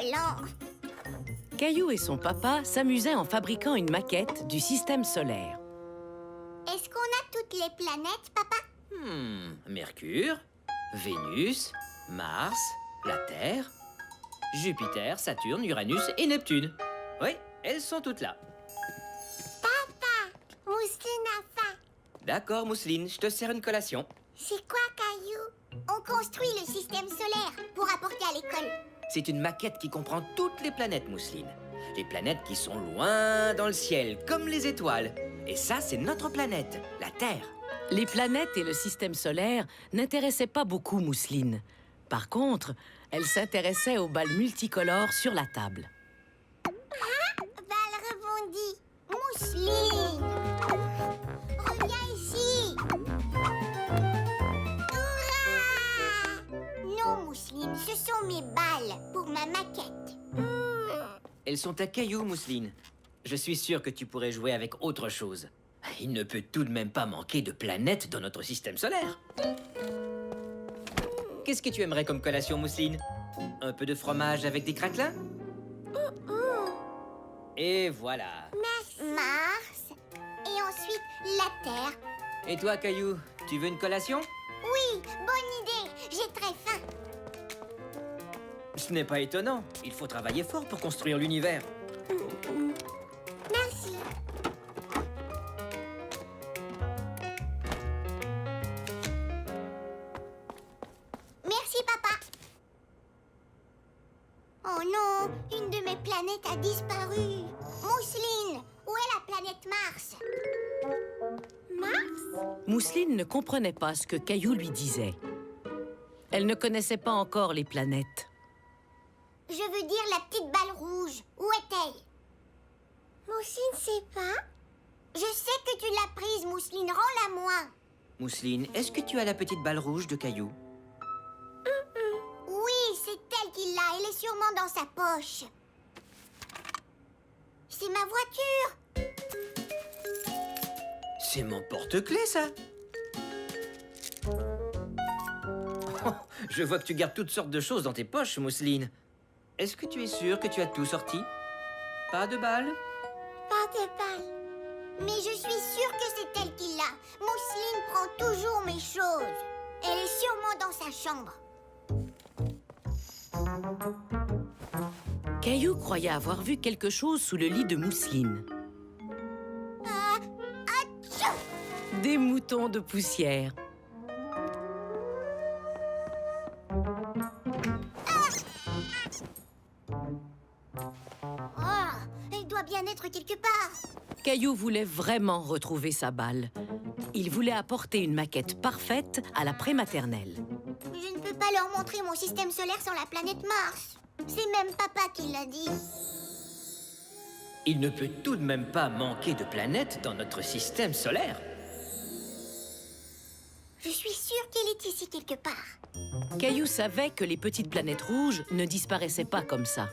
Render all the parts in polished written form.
collant. Caillou et son papa s'amusaient en fabriquant une maquette du système solaire. Est-ce qu'on a toutes les planètes, papa? Mercure, Vénus, Mars, la Terre, Jupiter, Saturne, Uranus et Neptune. Oui, elles sont toutes là. Papa, Mousseline a faim. D'accord, Mousseline, je te sers une collation. C'est quoi, Caillou? On construit le système solaire pour apporter à l'école. C'est une maquette qui comprend toutes les planètes, Mousseline. Les planètes qui sont loin dans le ciel, comme les étoiles. Et ça, c'est notre planète, la Terre. Les planètes et le système solaire n'intéressaient pas beaucoup Mousseline. Par contre, elle s'intéressait aux balles multicolores sur la table. Balle rebondie. Mousseline, reviens ici. Hurrah! Non, Mousseline, ce sont mes balles pour ma maquette. Elles sont à Caillou, Mousseline. Je suis sûr que tu pourrais jouer avec autre chose. Il ne peut tout de même pas manquer de planètes dans notre système solaire. Qu'est-ce que tu aimerais comme collation, Mousseline? Un peu de fromage avec des craquelins? Et voilà. Mars. Et ensuite, la Terre. Et toi, Caillou, tu veux une collation? Oui, bonne idée. J'ai très faim. Ce n'est pas étonnant. Il faut travailler fort pour construire l'univers. Merci. Merci, papa. Oh non, une de mes planètes a disparu. Mousseline, où est la planète Mars? Mars? Mousseline ne comprenait pas ce que Caillou lui disait. Elle ne connaissait pas encore les planètes. Je veux dire la petite balle rouge. Où est-elle? Mousseline sait pas. Je sais que tu l'as prise, Mousseline. Rends-la moi. Mousseline, est-ce que tu as la petite balle rouge de Caillou? Oui, c'est elle qui l'a. Elle est sûrement dans sa poche. C'est ma voiture. C'est mon porte-clés, ça. Oh, je vois que tu gardes toutes sortes de choses dans tes poches, Mousseline. Est-ce que tu es sûre que tu as tout sorti? Pas de balles? Pas de balle. Mais je suis sûre que c'est elle qui l'a. Mousseline prend toujours mes choses. Elle est sûrement dans sa chambre. Caillou croyait avoir vu quelque chose sous le lit de Mousseline. Atchou! Des moutons de poussière. Oh, elle doit bien être quelque part. Caillou voulait vraiment retrouver sa balle. Il voulait apporter une maquette parfaite à la prématernelle. Je ne peux pas leur montrer mon système solaire sans la planète Mars. C'est même papa qui l'a dit. Il ne peut tout de même pas manquer de planètes dans notre système solaire. Je suis sûre qu'elle est ici quelque part. Caillou savait que les petites planètes rouges ne disparaissaient pas comme ça.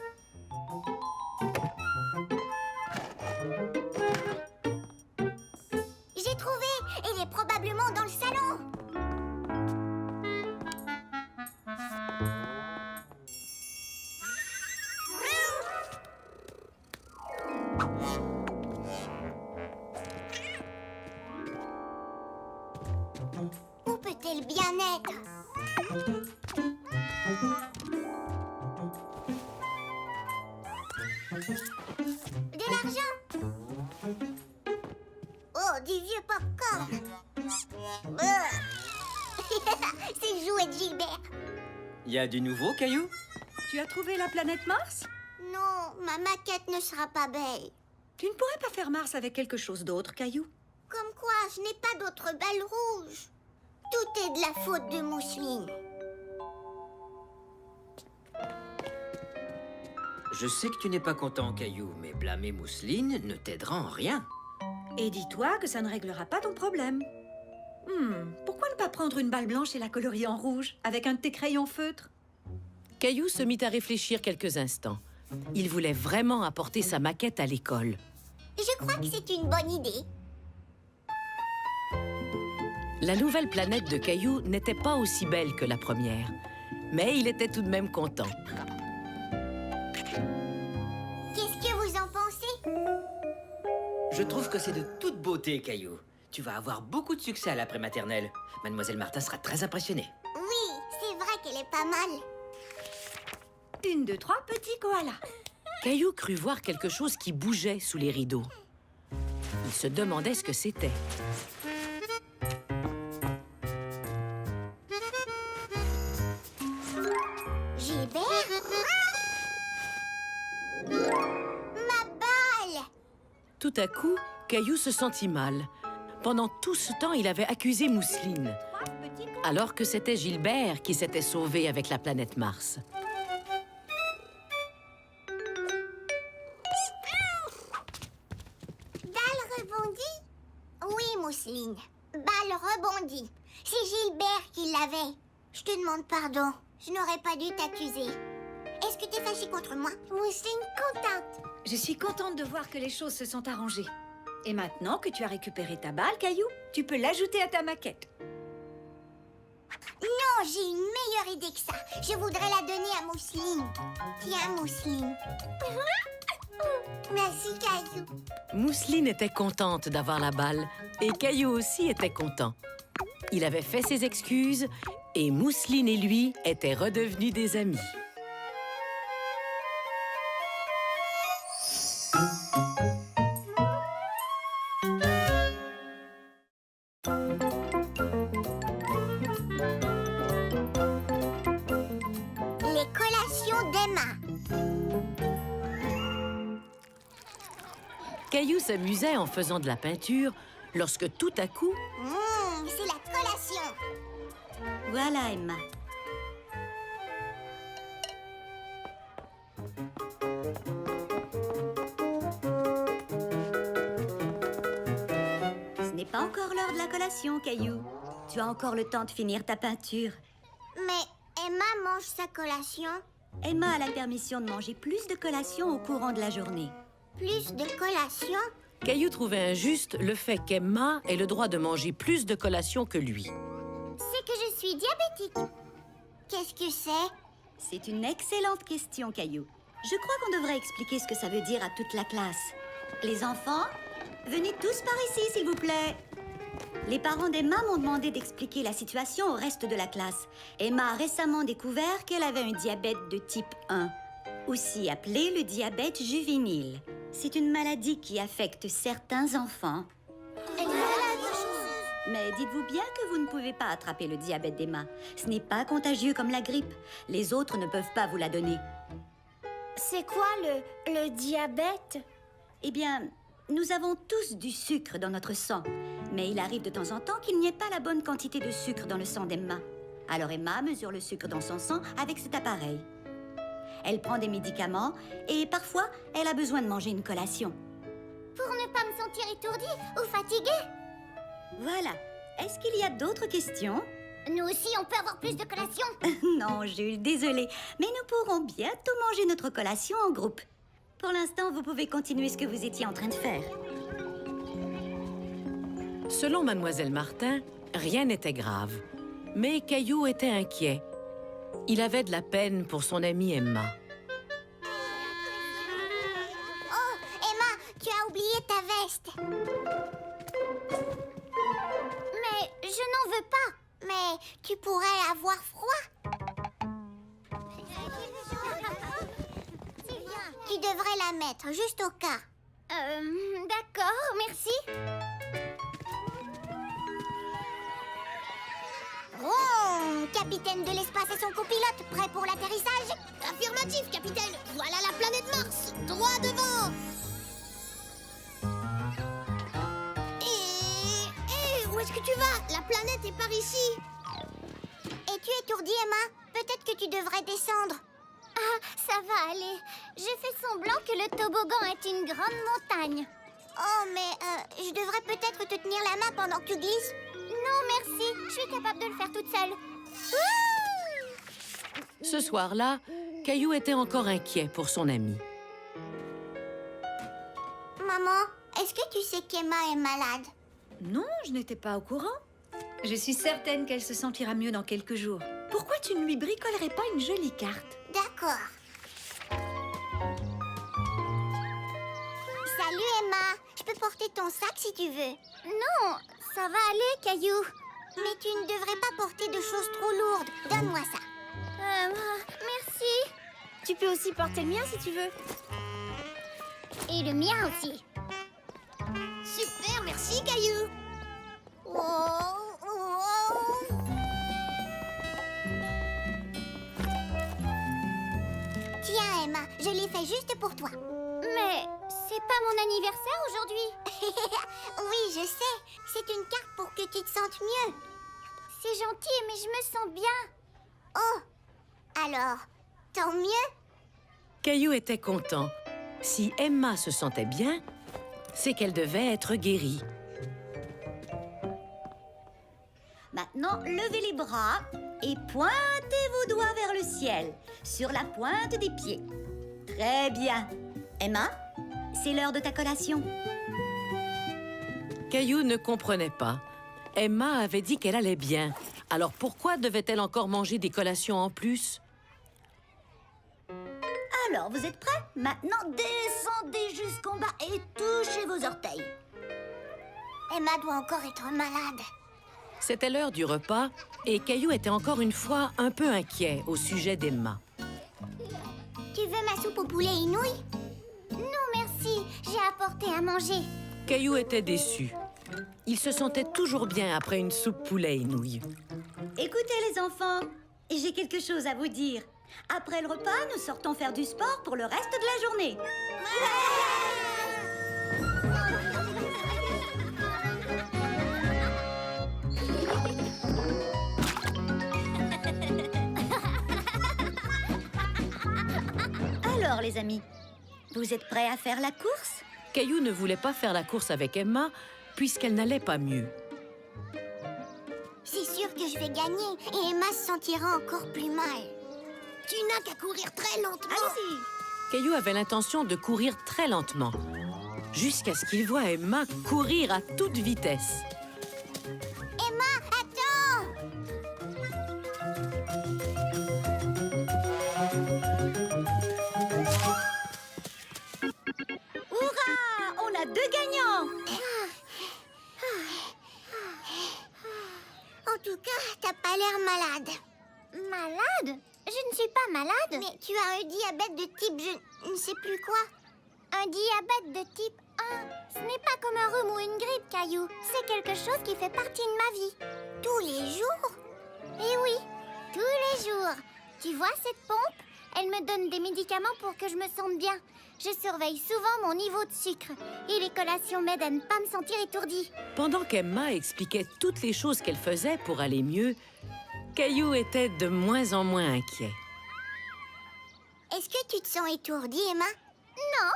J'ai trouvé. Elle est probablement dans le salon. Où peut-elle bien être? De l'argent? Oh, du vieux popcorn. C'est le jouet de Gilbert. Il y a du nouveau, Caillou? Tu as trouvé la planète Mars? Non, ma maquette ne sera pas belle. Tu ne pourrais pas faire Mars avec quelque chose d'autre, Caillou? Comme quoi, je n'ai pas d'autre balle rouge. Tout est de la faute de Mousseline. Je sais que tu n'es pas content, Caillou, mais blâmer Mousseline ne t'aidera en rien. Et dis-toi que ça ne réglera pas ton problème. Pourquoi ne pas prendre une balle blanche et la colorier en rouge avec un de tes crayons feutres? Caillou se mit à réfléchir quelques instants. Il voulait vraiment apporter sa maquette à l'école. Je crois que c'est une bonne idée. La nouvelle planète de Caillou n'était pas aussi belle que la première, mais il était tout de même content. Je trouve que c'est de toute beauté, Caillou. Tu vas avoir beaucoup de succès à la prématernelle. Mademoiselle Martin sera très impressionnée. Oui, c'est vrai qu'elle est pas mal. 1, 2, 3, petit koala. Caillou crut voir quelque chose qui bougeait sous les rideaux. Il se demandait ce que c'était. Gilbert? Ma balle! Tout à coup, Caillou se sentit mal. Pendant tout ce temps, il avait accusé Mousseline, 3, petit koala. alors que c'était Gilbert qui s'était sauvé avec la planète Mars. Balle rebondie? Oui, Mousseline. Balle rebondie. C'est Gilbert qui l'avait. Je te demande pardon. Je n'aurais pas dû t'accuser. Est-ce que t'es fâchée contre moi? Mousseline, contente. Je suis contente de voir que les choses se sont arrangées. Et maintenant que tu as récupéré ta balle, Caillou, tu peux l'ajouter à ta maquette. Non, j'ai une meilleure idée que ça. Je voudrais la donner à Mousseline. Tiens, Mousseline. Merci, Caillou. Mousseline était contente d'avoir la balle et Caillou aussi était content. Il avait fait ses excuses et Mousseline et lui étaient redevenus des amis. Les collations d'Emma. Caillou s'amusait en faisant de la peinture lorsque tout à coup, C'est la collation. Voilà, Emma. Ce n'est pas encore l'heure de la collation, Caillou. Tu as encore le temps de finir ta peinture. Mais Emma mange sa collation. Emma a la permission de manger plus de collations au courant de la journée. Plus de collations? Caillou trouvait injuste le fait qu'Emma ait le droit de manger plus de collations que lui. C'est que je suis diabétique. Qu'est-ce que c'est? C'est une excellente question, Caillou. Je crois qu'on devrait expliquer ce que ça veut dire à toute la classe. Les enfants, venez tous par ici, s'il vous plaît. Les parents d'Emma m'ont demandé d'expliquer la situation au reste de la classe. Emma a récemment découvert qu'elle avait un diabète de type 1, aussi appelé le diabète juvénile. C'est une maladie qui affecte certains enfants. Mais dites-vous bien que vous ne pouvez pas attraper le diabète d'Emma. Ce n'est pas contagieux comme la grippe. Les autres ne peuvent pas vous la donner. C'est quoi le diabète? Eh bien, nous avons tous du sucre dans notre sang. Mais il arrive de temps en temps qu'il n'y ait pas la bonne quantité de sucre dans le sang d'Emma. Alors Emma mesure le sucre dans son sang avec cet appareil. Elle prend des médicaments et parfois, elle a besoin de manger une collation. Pour ne pas me sentir étourdie ou fatiguée? Voilà. Est-ce qu'il y a d'autres questions? Nous aussi, on peut avoir plus de collations. Non, Jules, désolée. Mais nous pourrons bientôt manger notre collation en groupe. Pour l'instant, vous pouvez continuer ce que vous étiez en train de faire. Selon Mademoiselle Martin, rien n'était grave. Mais Caillou était inquiet. Il avait de la peine pour son amie Emma. Oh, Emma, tu as oublié ta veste. Mais je n'en veux pas. Mais tu pourrais avoir froid. Tu devrais la mettre, juste au cas. D'accord, merci. Oh, capitaine de l'espace et son copilote, prêt pour l'atterrissage? Affirmatif, capitaine. Voilà la planète Mars, droit devant. Où est-ce que tu vas? La planète est par ici. Es-tu étourdie, Emma? Peut-être que tu devrais descendre. Ah, ça va aller. J'ai fait semblant que le toboggan est une grande montagne. Oh, mais je devrais peut-être te tenir la main pendant que tu glisses. Non, merci. Je suis capable de le faire toute seule. Ce soir-là, Caillou était encore inquiet pour son ami. Maman, est-ce que tu sais qu'Emma est malade? Non, je n'étais pas au courant. Je suis certaine qu'elle se sentira mieux dans quelques jours. Pourquoi tu ne lui bricolerais pas une jolie carte? D'accord. Salut, Emma. Je peux porter ton sac si tu veux. Non, ça va aller, Caillou. Mais tu ne devrais pas porter de choses trop lourdes. Donne-moi ça. Merci. Tu peux aussi porter le mien si tu veux. Et le mien aussi. Super, merci, Caillou. Tiens, Emma, je l'ai fait juste pour toi. Mais c'est pas mon anniversaire aujourd'hui. Oui, je sais. C'est une carte pour que tu te sentes mieux. C'est gentil, mais je me sens bien. Oh, alors, tant mieux. Caillou était content. Si Emma se sentait bien, c'est qu'elle devait être guérie. Maintenant, levez les bras et pointez vos doigts vers le ciel, sur la pointe des pieds. Très bien. Emma, c'est l'heure de ta collation. Caillou ne comprenait pas. Emma avait dit qu'elle allait bien. Alors pourquoi devait-elle encore manger des collations en plus? Alors, vous êtes prêts? Maintenant, descendez jusqu'en bas et touchez vos orteils. Emma doit encore être malade. C'était l'heure du repas et Caillou était encore une fois un peu inquiet au sujet d'Emma. Tu veux ma soupe au poulet et nouilles? Non, merci. J'ai apporté à manger. Caillou était déçu. Il se sentait toujours bien après une soupe poulet et nouilles. Écoutez les enfants, j'ai quelque chose à vous dire. Après le repas, nous sortons faire du sport pour le reste de la journée. Alors les amis, vous êtes prêts à faire la course? Caillou ne voulait pas faire la course avec Emma puisqu'elle n'allait pas mieux. C'est sûr que je vais gagner et Emma se sentira encore plus mal. Tu n'as qu'à courir très lentement. Allez-y. Caillou avait l'intention de courir très lentement, jusqu'à ce qu'il voie Emma courir à toute vitesse. Emma, attends! Hurrah! On a 2 gagnants! En tout cas, t'as pas l'air malade. Malade? Je ne suis pas malade. Mais tu as un diabète de type je ne sais plus quoi. Un diabète de type 1. Ce n'est pas comme un rhume ou une grippe, Caillou. C'est quelque chose qui fait partie de ma vie. Tous les jours? Eh oui, tous les jours. Tu vois cette pompe? Elle me donne des médicaments pour que je me sente bien. Je surveille souvent mon niveau de sucre. Et les collations m'aident à ne pas me sentir étourdie. Pendant qu'Emma expliquait toutes les choses qu'elle faisait pour aller mieux, Caillou était de moins en moins inquiet. Est-ce que tu te sens étourdie, Emma? Non.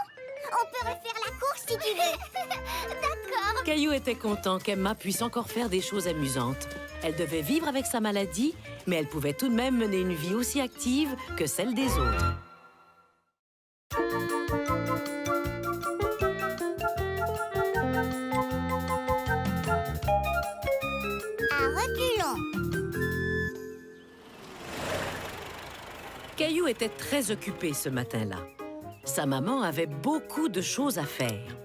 On peut refaire la course si tu veux. D'accord. Caillou était content qu'Emma puisse encore faire des choses amusantes. Elle devait vivre avec sa maladie, mais elle pouvait tout de même mener une vie aussi active que celle des autres. À reculons. Caillou était très occupé ce matin-là. Sa maman avait beaucoup de choses à faire.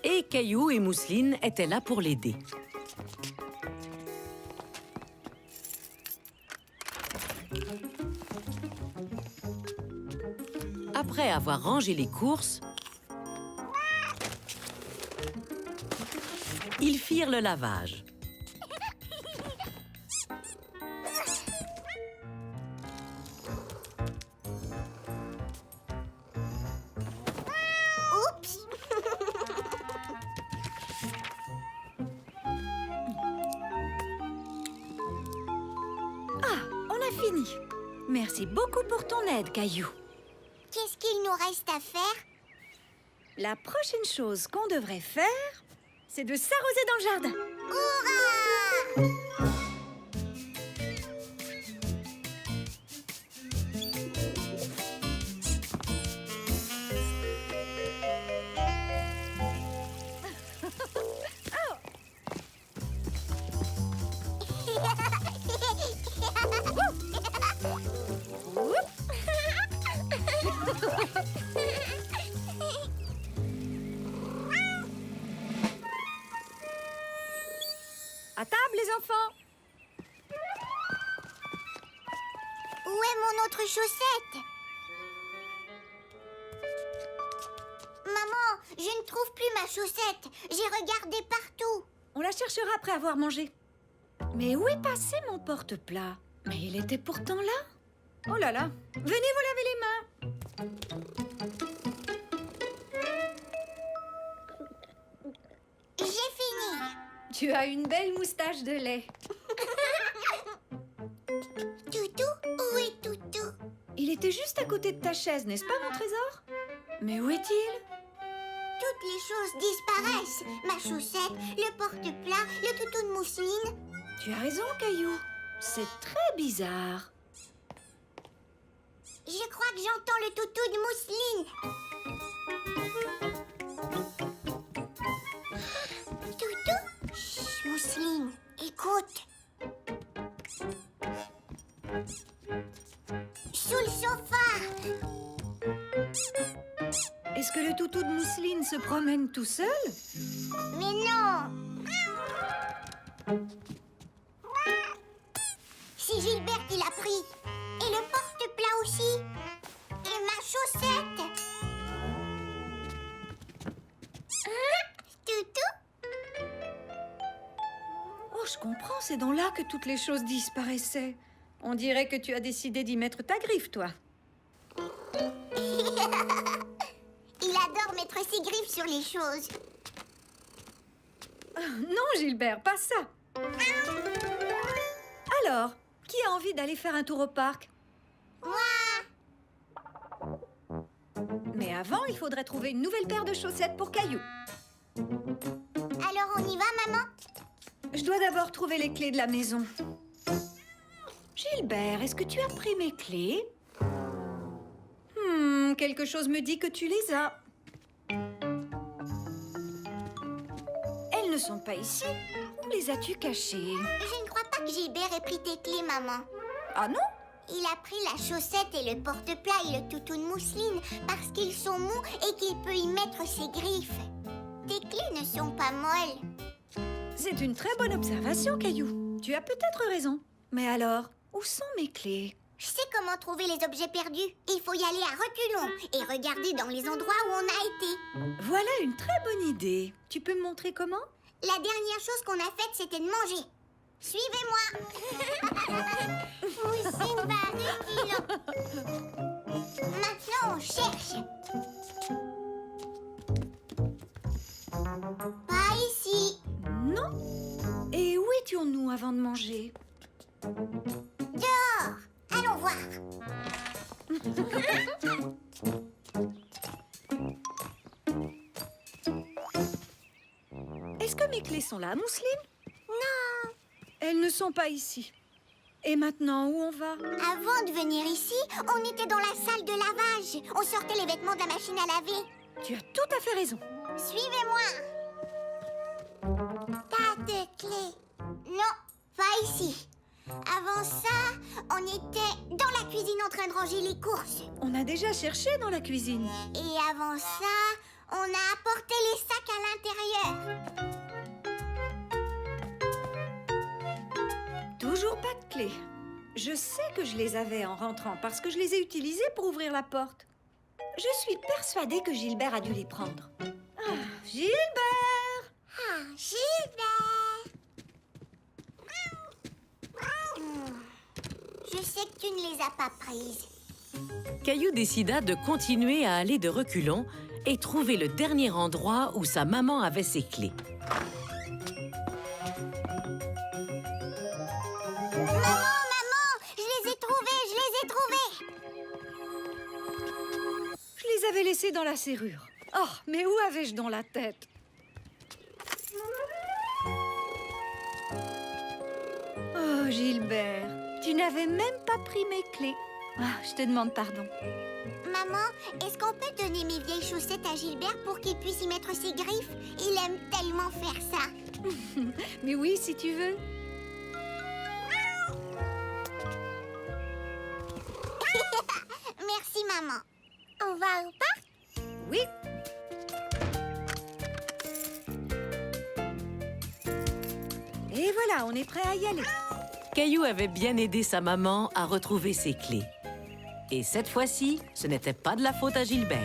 Et Caillou et Mousseline étaient là pour l'aider. Après avoir rangé les courses, ils firent le lavage. Oups. On a fini. Merci beaucoup pour ton aide, Caillou. Qu'est-ce qu'il nous reste à faire? La prochaine chose qu'on devrait faire, c'est de s'arroser dans le jardin. Hurrah! Où est mon autre chaussette? Maman, je ne trouve plus ma chaussette. J'ai regardé partout. On la cherchera après avoir mangé. Mais où est passé mon porte-plat? Mais il était pourtant là. Oh là là. Venez vous laver les mains. J'ai fini. Tu as une belle moustache de lait. Toutou, où est Toutou? Il était juste à côté de ta chaise, n'est-ce pas, mon trésor? Mais où est-il? Toutes les choses disparaissent. Ma chaussette, le porte-plat, le toutou de mousseline. Tu as raison, Caillou. C'est très bizarre. Je crois que j'entends le toutou de mousseline. Toutou? Chut, mousseline, écoute. Sous le sofa. Est-ce que le toutou de mousseline se promène tout seul? Mais non. C'est Gilbert qui l'a pris. Et le porte-plat aussi. Et ma chaussette. Toutou? Oh, je comprends, c'est dans là que toutes les choses disparaissaient. On dirait que tu as décidé d'y mettre ta griffe, toi. Il adore mettre ses griffes sur les choses. Non, Gilbert, pas ça. Alors, qui a envie d'aller faire un tour au parc? Moi. Mais avant, il faudrait trouver une nouvelle paire de chaussettes pour Caillou. Alors on y va, maman? Je dois d'abord trouver les clés de la maison. Gilbert, est-ce que tu as pris mes clés? Quelque chose me dit que tu les as. Elles ne sont pas ici. Où les as-tu cachées? Je ne crois pas que Gilbert ait pris tes clés, maman. Ah non? Il a pris la chaussette et le porte-plat et le toutou de mousseline parce qu'ils sont mous et qu'il peut y mettre ses griffes. Tes clés ne sont pas molles. C'est une très bonne observation, Caillou. Tu as peut-être raison. Mais alors, où sont mes clés? Je sais comment trouver les objets perdus. Il faut y aller à reculons et regarder dans les endroits où on a été. Voilà une très bonne idée. Tu peux me montrer comment? La dernière chose qu'on a faite, c'était de manger. Suivez-moi. Moussine va à reculons. Maintenant, on cherche. Pas ici. Non. Et où étions-nous avant de manger? Dehors. Allons voir. Est-ce que mes clés sont là, Mousseline? Non. Elles ne sont pas ici. Et maintenant, où on va? Avant de venir ici, on était dans la salle de lavage. On sortait les vêtements de la machine à laver. Tu as tout à fait raison. Suivez-moi. Tas de clés. Non, pas ici. Avant ça, on était dans la cuisine en train de ranger les courses. On a déjà cherché dans la cuisine. Et avant ça, on a apporté les sacs à l'intérieur. Toujours pas de clés. Je sais que je les avais en rentrant parce que je les ai utilisées pour ouvrir la porte. Je suis persuadée que Gilbert a dû les prendre. Ah, Gilbert! Ah, Gilbert! Je sais que tu ne les as pas prises. Caillou décida de continuer à aller de reculons et trouver le dernier endroit où sa maman avait ses clés. Maman, je les ai trouvées. Je les avais laissés dans la serrure. Oh, mais où avais-je dans la tête? Oh, Gilbert, tu n'avais même pas pris mes clés. Ah, je te demande pardon. Maman, est-ce qu'on peut donner mes vieilles chaussettes à Gilbert pour qu'il puisse y mettre ses griffes? Il aime tellement faire ça. Mais oui, si tu veux. Merci, maman. On va au parc? Oui. Et voilà, on est prêt à y aller. Caillou avait bien aidé sa maman à retrouver ses clés. Et cette fois-ci, ce n'était pas de la faute à Gilbert.